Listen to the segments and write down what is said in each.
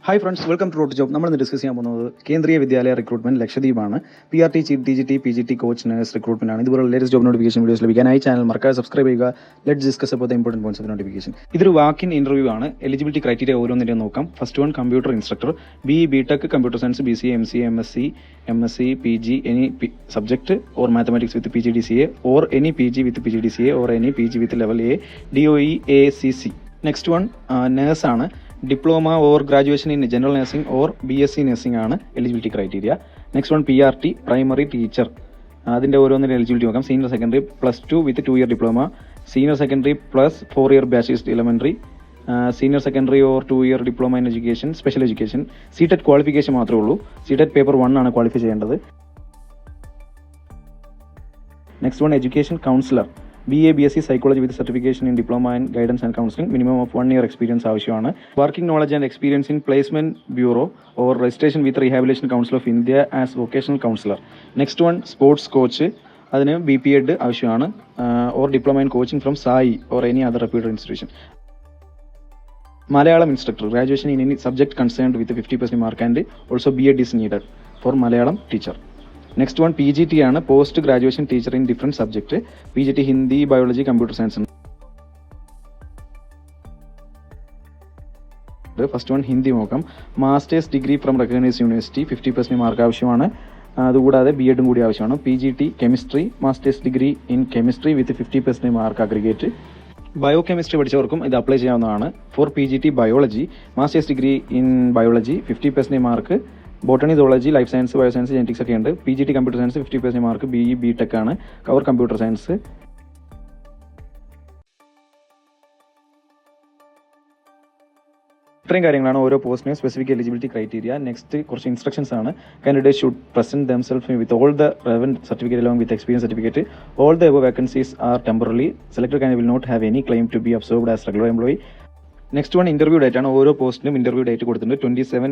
Hi friends, welcome to road job. നമ്മൾ ഇന്ന് discuss ചെയ്യാൻ പോകുന്നത് കേന്ദ്രീയ വിദ്യാലയ റിക്രൂട്ട്മെന്റ് ലക്ഷദ്വീപാണ്. PRT, TGT, PGT, coach, nurse recruitment ആണ്. ഇതുപോലുള്ള ലേറ്റസ്റ്റ് ജോബ് നോട്ടിഫിക്കേഷൻ വീഡിയോസ് ലഭിക്കാനായി ചാനൽ മറക്കാതെ സബ്സ്ക്രൈബ് ചെയ്യുക. Let's discuss about the important points of notification. ഇതൊരു വാക്ക്-ഇൻ ഇന്റർവ്യൂ ആണ്. എലിജിബിലിറ്റി ക്രൈറ്റീരിയ ഓരോന്നിൻ്റെയും നോക്കാം. First one, computer instructor, BTech, computer science, BCA, MCA, MSc, PG, any subject or mathematics with PGDCA, or any PG with PGDCA, or any PG with level A, DOE, ACC. Next one, nurse ആണ്. Diploma or graduation in general nursing or BSc nursing ആണ് eligibility criteria. Next one, PRT, primary teacher. അതിൻ്റെ ഓരോന്നിൻ്റെ eligibility നോക്കാം. Senior secondary +2 with 2 year diploma, senior secondary +4 year bachelor's elementary, senior secondary or 2 year diploma in education, special education. CTET qualification മാത്രമേ ഉള്ളൂ. CTET paper 1 ആണ് qualify ചെയ്യേണ്ടത്. Next one, education counsellor, BA, BSc psychology with certification in diploma and guidance and counselling, minimum of 1 year experience ആവശ്യമാണ്. Working knowledge and experience in placement bureau or registration with rehabilitation council of India as vocational counsellor. Next one, sports coach. അതിന് BPEd ആവശ്യമാണ്, or diploma in coaching from SAI or any other reputed institution. Malayalam instructor, graduation in any subject concerned with 50% mark and also BEd is needed for Malayalam teacher. Next one, PGT ആണ്, post graduation teacher in different subject. PGT Hindi, biology, computer science. First one, Hindi നോക്കാം. Master's degree from recognised university, 50% mark ആവശ്യമാണ്. അതുകൂടാതെ BEd കൂടി ആവശ്യമാണ്. PGT chemistry, master's degree in chemistry with 50% mark aggregate. Bio chemistry പഠിച്ചവർക്കും ഇത് apply ചെയ്യാവുന്നതാണ്. For PGT biology, master's degree in biology 50% mark. Botany, zoology, life science, bio science, genetics ഒക്കെ ഉണ്ട്. PGT computer science 50% mark. BE, BTech ആണ്. Cover computer science. ഇത്രയും കാര്യങ്ങളാണ് ഓരോ പോസ്റ്റിനും specific eligibility criteria. Next കുറച്ച് ഇൻസ്ട്രക്ഷൻസ് ആണ്. Candidate should present themself with all the relevant certificate along with experience certificate. All the above vacancies are temporarily. Selected candidate will not have any claim to be observed as regular employee. Next one, interview date ആണ്. ഓരോ പോസ്റ്റിനും interview date കൊടുത്തിട്ടുണ്ട്. 27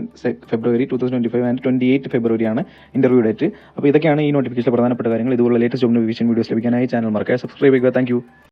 ഫെബ്രുവരി 2025 and 28 ഫെബ്രുവരി ആണ് interview date. അപ്പോൾ ഇതൊക്കെയാണ് ഈ നോട്ടിഫിക്കേഷനിലെ പ്രധാനപ്പെട്ട കാര്യങ്ങൾ. ഇതുപോലുള്ള ലേറ്റസ്റ്റ് ജോബ് നോട്ടിഫിക്കേഷൻ വീഡിയോസ് ലഭിക്കാനായി ചാനൽ മറക്കാതെ സബ്സ്ക്രൈബ് ചെയ്യുക. Thank you.